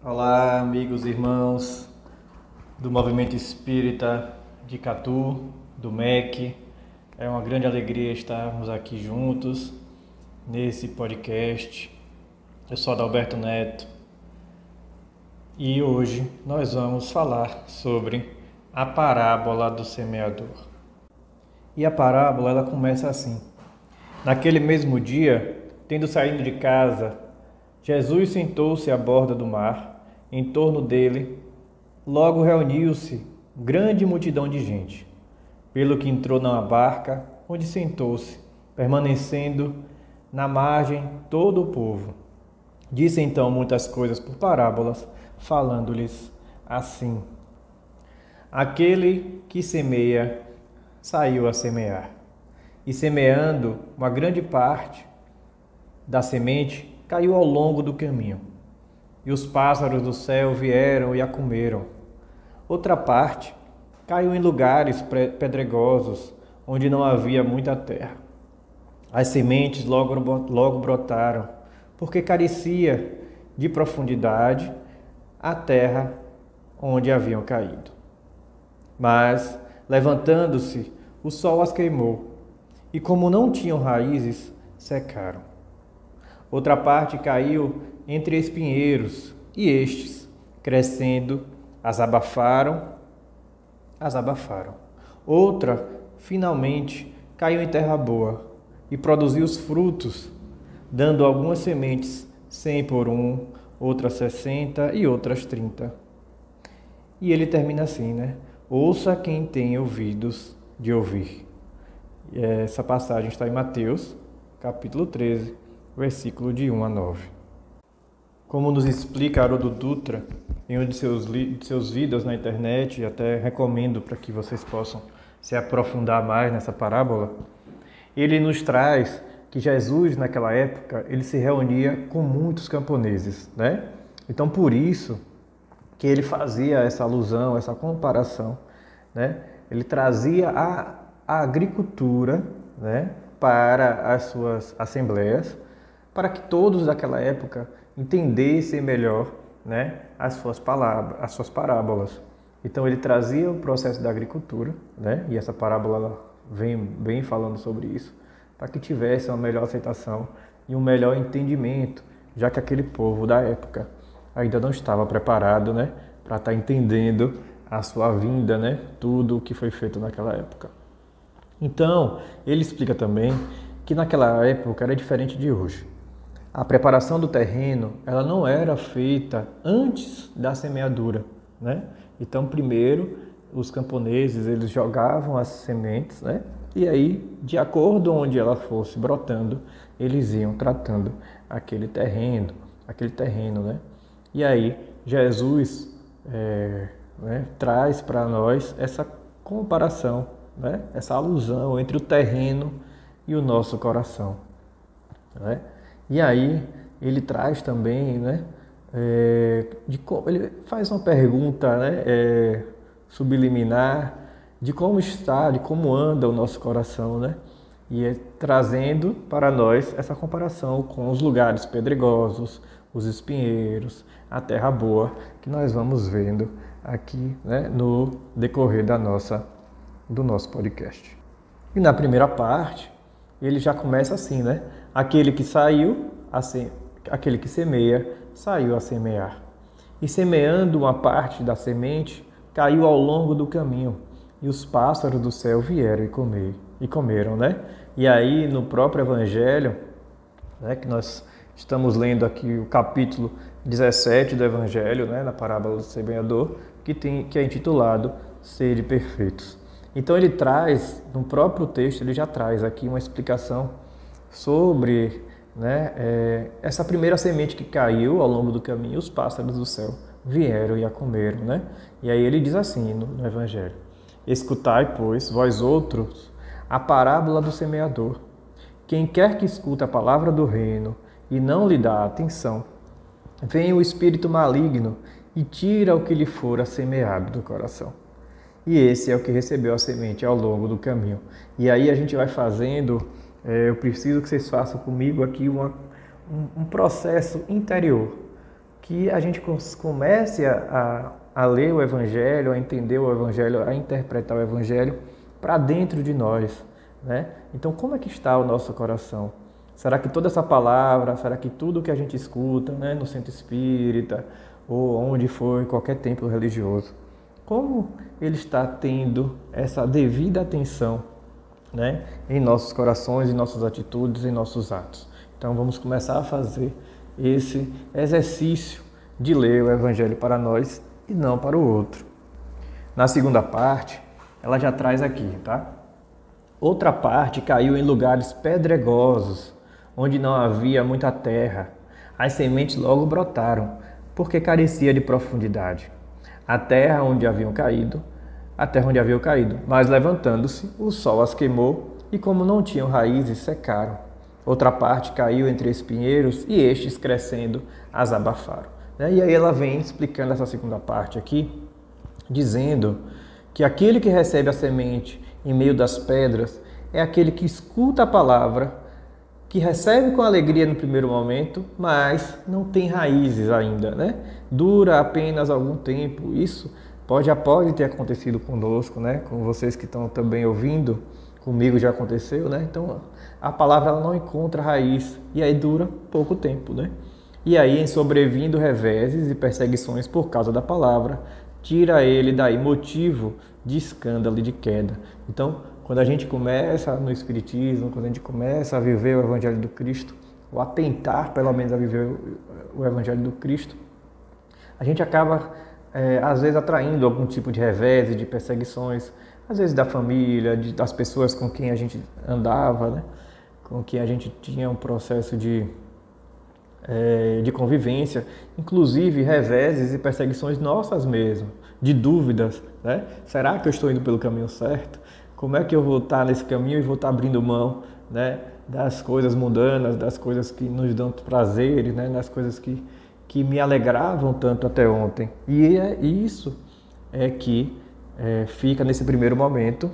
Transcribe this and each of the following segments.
Olá, amigos e irmãos do Movimento Espírita de Catu, do MEC. É uma grande alegria estarmos aqui juntos nesse podcast. Eu sou Adalberto Neto e hoje nós vamos falar sobre a parábola do semeador. E a parábola ela começa assim: naquele mesmo dia, tendo saído de casa, Jesus sentou-se à borda do mar. Em torno dele, logo reuniu-se grande multidão de gente, pelo que entrou numa barca, onde sentou-se, permanecendo na margem todo o povo. Disse então muitas coisas por parábolas, falando-lhes assim: aquele que semeia saiu a semear, e semeando uma grande parte da semente caiu ao longo do caminho. E os pássaros do céu vieram e a comeram. Outra parte caiu em lugares pedregosos, onde não havia muita terra. As sementes logo brotaram, porque carecia de profundidade a terra onde haviam caído. Mas, levantando-se, o sol as queimou, e como não tinham raízes, secaram. Outra parte caiu entre espinheiros, e estes, crescendo, as abafaram. Outra, finalmente, caiu em terra boa, e produziu os frutos, dando algumas sementes 100 por um, outras 60 e outras 30. E ele termina assim, né? Ouça quem tem ouvidos de ouvir. E essa passagem está em Mateus, capítulo 13, versículo de 1 a 9. Como nos explica Haroldo Dutra em um de seus vídeos na internet, e até recomendo para que vocês possam se aprofundar mais nessa parábola, ele nos traz que Jesus, naquela época, ele se reunia com muitos camponeses, né? Então, por isso que ele fazia essa alusão, essa comparação, né? Ele trazia a agricultura, né, para as suas assembleias, para que todos daquela época entendessem melhor, né, as suas parábolas. Então ele trazia o processo da agricultura, né, e essa parábola vem falando sobre isso, para que tivesse uma melhor aceitação e um melhor entendimento, já que aquele povo da época ainda não estava preparado, né, para estar entendendo a sua vinda, né, tudo o que foi feito naquela época. Então, ele explica também que naquela época era diferente de hoje. A preparação do terreno, ela não era feita antes da semeadura, né? Então, primeiro, os camponeses, eles jogavam as sementes, né? E aí, de acordo onde ela fosse brotando, eles iam tratando aquele terreno, né? E aí, Jesus traz para nós essa comparação, né? Essa alusão entre o terreno e o nosso coração, né? E aí ele traz também, né, ele faz uma pergunta, né, subliminar de como está, de como anda o nosso coração, né? E trazendo para nós essa comparação com os lugares pedregosos, os espinheiros, a terra boa, que nós vamos vendo aqui, né, no decorrer do nosso podcast. E na primeira parte, ele já começa assim, né? Aquele que semeia, saiu a semear. E semeando uma parte da semente, caiu ao longo do caminho, e os pássaros do céu vieram e comeram, né? E aí, no próprio Evangelho, né, que nós estamos lendo aqui o capítulo 17 do Evangelho, né, na parábola do semeador, que é intitulado Sede Perfeitos. Então ele traz, no próprio texto, ele já traz aqui uma explicação sobre, né, essa primeira semente que caiu ao longo do caminho, os pássaros do céu vieram e a comeram, né? E aí ele diz assim no Evangelho: escutai, pois, vós outros, a parábola do semeador. Quem quer que escuta a palavra do reino e não lhe dá atenção, vem o espírito maligno e tira o que lhe fora semeado do coração. E esse é o que recebeu a semente ao longo do caminho. E aí a gente vai fazendo, eu preciso que vocês façam comigo aqui um processo interior, que a gente comece a ler o Evangelho, a entender o Evangelho, a interpretar o Evangelho para dentro de nós, né? Então, como é que está o nosso coração? Será que toda essa palavra, será que tudo que a gente escuta, né, no centro espírita ou onde for, em qualquer templo religioso, como ele está tendo essa devida atenção, né, em nossos corações, em nossas atitudes, em nossos atos? Então, vamos começar a fazer esse exercício de ler o Evangelho para nós e não para o outro. Na segunda parte, ela já traz aqui, tá? Outra parte caiu em lugares pedregosos, onde não havia muita terra. As sementes logo brotaram, porque carecia de profundidade. A terra onde haviam caído, mas levantando-se, o sol as queimou, e como não tinham raízes, secaram. Outra parte caiu entre espinheiros, e estes, crescendo, as abafaram. E aí ela vem explicando essa segunda parte aqui, dizendo que aquele que recebe a semente em meio das pedras é aquele que escuta a palavra, que recebe com alegria no primeiro momento, mas não tem raízes ainda, né? Dura apenas algum tempo. Isso pode ter acontecido conosco, né? Com vocês que estão também ouvindo, comigo já aconteceu, né? Então a palavra ela não encontra raiz e aí dura pouco tempo, né? E aí, em sobrevindo reveses e perseguições por causa da palavra, tira ele daí motivo de escândalo e de queda. Então, quando a gente começa no Espiritismo, quando a gente começa a viver o Evangelho do Cristo, ou a tentar, pelo menos, a viver o Evangelho do Cristo, a gente acaba, às vezes, atraindo algum tipo de revés, de perseguições, às vezes da família, das pessoas com quem a gente andava, né? Com quem a gente tinha um processo de convivência, inclusive reveses e perseguições nossas mesmo, de dúvidas, né? Será que eu estou indo pelo caminho certo? Como é que eu vou estar nesse caminho e vou estar abrindo mão, né, das coisas mundanas, das coisas que nos dão prazeres, né, das coisas que me alegravam tanto até ontem? E é isso que fica nesse primeiro momento,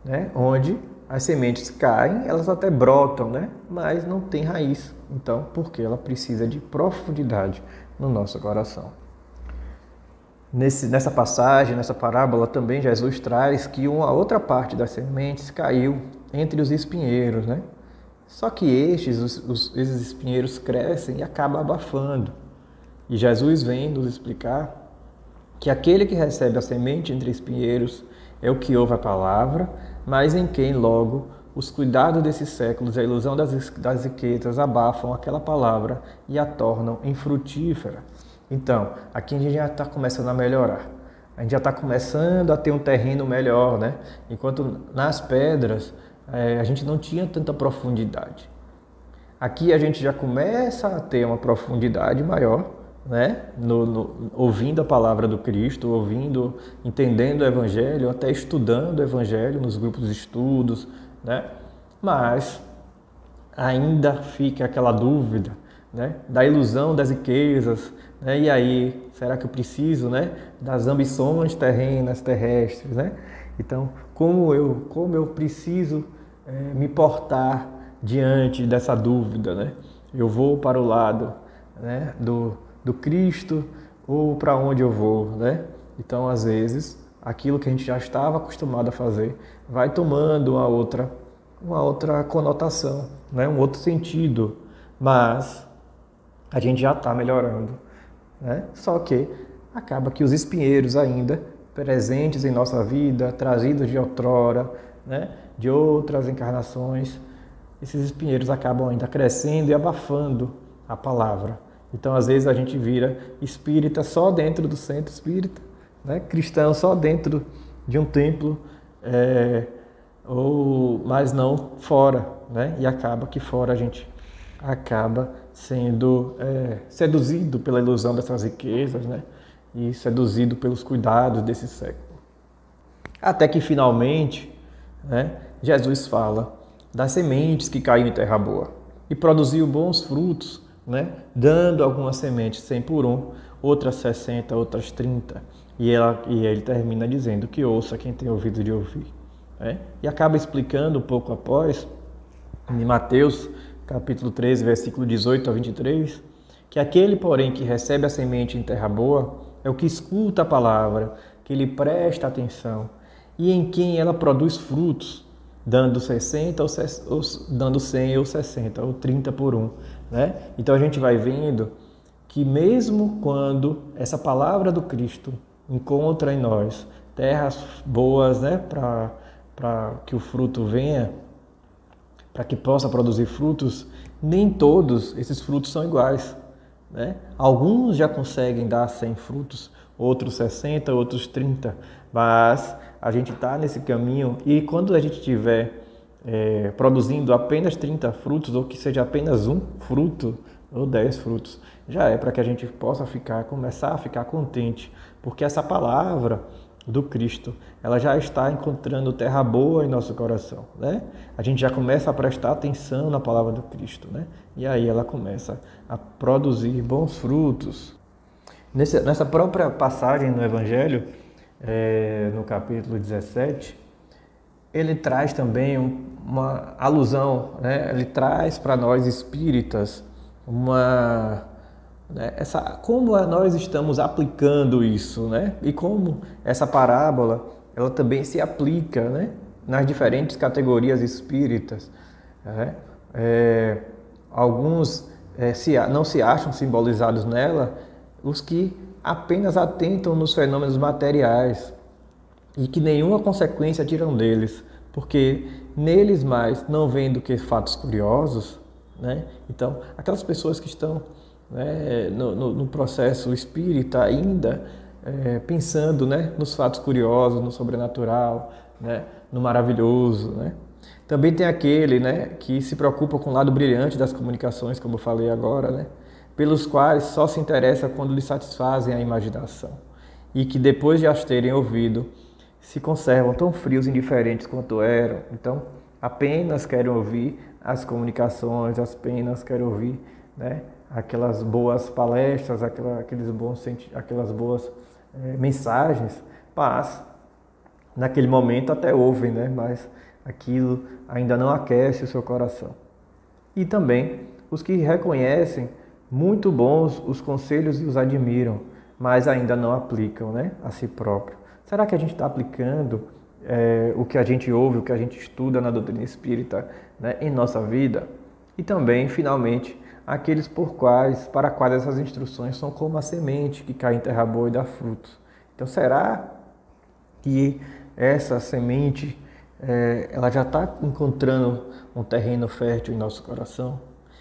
né, onde as sementes caem, elas até brotam, né, mas não tem raiz. Então, porque ela precisa de profundidade no nosso coração. Nessa passagem, nessa parábola, também Jesus traz que uma outra parte das sementes caiu entre os espinheiros, né? Só que esses espinheiros crescem e acabam abafando. E Jesus vem nos explicar que aquele que recebe a semente entre espinheiros é o que ouve a palavra, mas em quem logo os cuidados desses séculos e a ilusão das riquezas abafam aquela palavra e a tornam infrutífera. Então, aqui a gente já está começando a melhorar. A gente já está começando a ter um terreno melhor, né? Enquanto nas pedras a gente não tinha tanta profundidade. Aqui a gente já começa a ter uma profundidade maior, né? Ouvindo a palavra do Cristo, entendendo o Evangelho, até estudando o Evangelho nos grupos de estudos, né? Mas ainda fica aquela dúvida, né, da ilusão das riquezas, né? E aí, será que eu preciso, né, das ambições terrestres, né? Então, como eu preciso me portar diante dessa dúvida, né? Eu vou para o lado, né, do Cristo ou para onde eu vou, né? Então, às vezes, aquilo que a gente já estava acostumado a fazer vai tomando uma outra conotação, né, um outro sentido, mas a gente já está melhorando, né? Só que acaba que os espinheiros ainda presentes em nossa vida, trazidos de outrora, né, de outras encarnações, esses espinheiros acabam ainda crescendo e abafando a palavra. Então, às vezes, a gente vira espírita só dentro do centro espírita, né? Cristão só dentro de um templo, mas não fora, né? E acaba que fora a gente acaba sendo seduzido pela ilusão dessas riquezas, né? E seduzido pelos cuidados desse século. Até que finalmente, né, Jesus fala das sementes que caíram em terra boa e produziu bons frutos, né, dando algumas sementes 100 por 1, outras 60, outras 30. E ele termina dizendo que ouça quem tem ouvido de ouvir. Né? E acaba explicando um pouco após, em Mateus, capítulo 13, versículo 18 a 23, que aquele, porém, que recebe a semente em terra boa é o que escuta a palavra, que lhe presta atenção e em quem ela produz frutos, dando 60, dando 100 ou 60 ou 30 por um, né? Então a gente vai vendo que mesmo quando essa palavra do Cristo encontra em nós terras boas, né, para que o fruto venha, para que possa produzir frutos, nem todos esses frutos são iguais, né? Alguns já conseguem dar 100 frutos, outros 60, outros 30, mas a gente está nesse caminho e quando a gente tiver produzindo apenas 30 frutos, ou que seja apenas um fruto ou 10 frutos, já é para que a gente possa começar a ficar contente, porque essa palavra do Cristo, ela já está encontrando terra boa em nosso coração, né? A gente já começa a prestar atenção na palavra do Cristo, né? E aí ela começa a produzir bons frutos. Nessa própria passagem no Evangelho, no capítulo 17, ele traz também uma alusão, né? Ele traz para nós espíritas como nós estamos aplicando isso, né? E como essa parábola ela também se aplica, né, nas diferentes categorias espíritas, né? Alguns não se acham simbolizados nela os que apenas atentam nos fenômenos materiais e que nenhuma consequência tiram deles, porque neles mais não vêm do que fatos curiosos, né? Então, aquelas pessoas que estão, né, no processo espírita ainda pensando, né, nos fatos curiosos, no sobrenatural, né, no maravilhoso, né? Também tem aquele, né, que se preocupa com o lado brilhante das comunicações, como eu falei agora, né, pelos quais só se interessa quando lhe satisfazem a imaginação e que depois de as terem ouvido se conservam tão frios e indiferentes quanto eram. Então, apenas querem ouvir as comunicações, apenas querem ouvir, né, aquelas boas palestras, aquelas boas mensagens, mas naquele momento até ouvem, né, mas aquilo ainda não aquece o seu coração. E também os que reconhecem muito bons os conselhos e os admiram, mas ainda não aplicam, né, a si próprio. Será que a gente está aplicando o que a gente ouve, o que a gente estuda na doutrina espírita, né, em nossa vida? E também, finalmente, aqueles para quais essas instruções são como a semente que cai em terra boa e dá frutos. Então, será que essa semente ela já está encontrando um terreno fértil em nosso coração?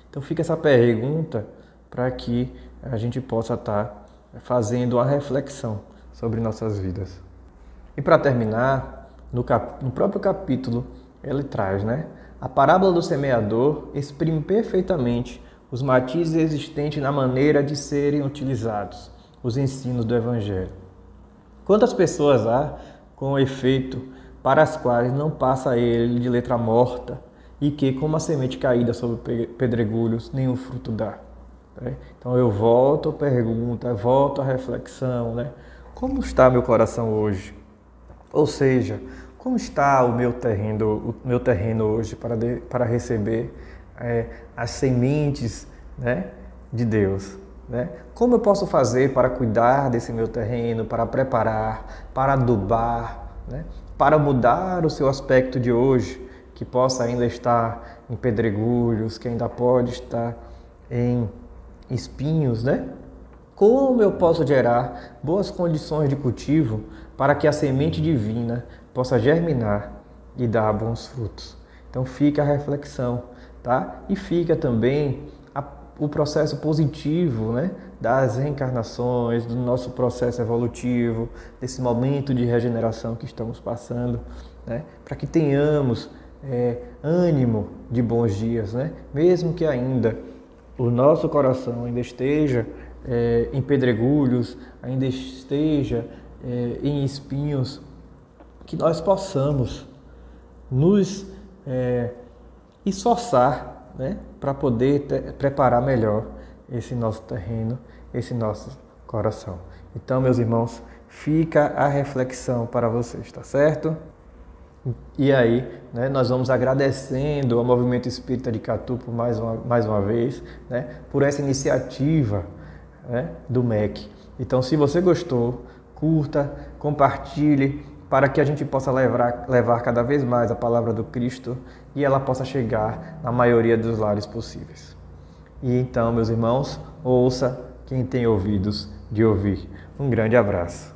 Então, fica essa pergunta para que a gente possa estar fazendo uma reflexão sobre nossas vidas. E para terminar, no próprio capítulo, ele traz, né? A parábola do semeador exprime perfeitamente os matizes existentes na maneira de serem utilizados os ensinos do Evangelho. Quantas pessoas há, com efeito, para as quais não passa ele de letra morta e que, como a semente caída sobre pedregulhos, nenhum fruto dá? Né? Então eu volto à pergunta, volto à reflexão, né? Como está meu coração hoje? Ou seja, como está o meu terreno hoje para receber as sementes, né, de Deus? Né? Como eu posso fazer para cuidar desse meu terreno, para preparar, para adubar, né, para mudar o seu aspecto de hoje, que possa ainda estar em pedregulhos, que ainda pode estar em espinhos, né? Como eu posso gerar boas condições de cultivo para que a semente divina possa germinar e dar bons frutos? Então fica a reflexão, tá? E fica também o processo positivo, né, das reencarnações, do nosso processo evolutivo, desse momento de regeneração que estamos passando, né, para que tenhamos ânimo de bons dias, né? Mesmo que ainda o nosso coração ainda esteja em pedregulhos, ainda esteja em espinhos, que nós possamos nos esforçar, né, para poder preparar melhor esse nosso terreno, esse nosso coração. Então, meus irmãos, fica a reflexão para vocês, tá certo? E aí, né, nós vamos agradecendo ao Movimento Espírita de Catu por mais uma vez, né, por essa iniciativa, né, do MEC. Então, se você gostou, curta, compartilhe, para que a gente possa levar cada vez mais a palavra do Cristo e ela possa chegar na maioria dos lares possíveis. E então, meus irmãos, ouça quem tem ouvidos de ouvir. Um grande abraço.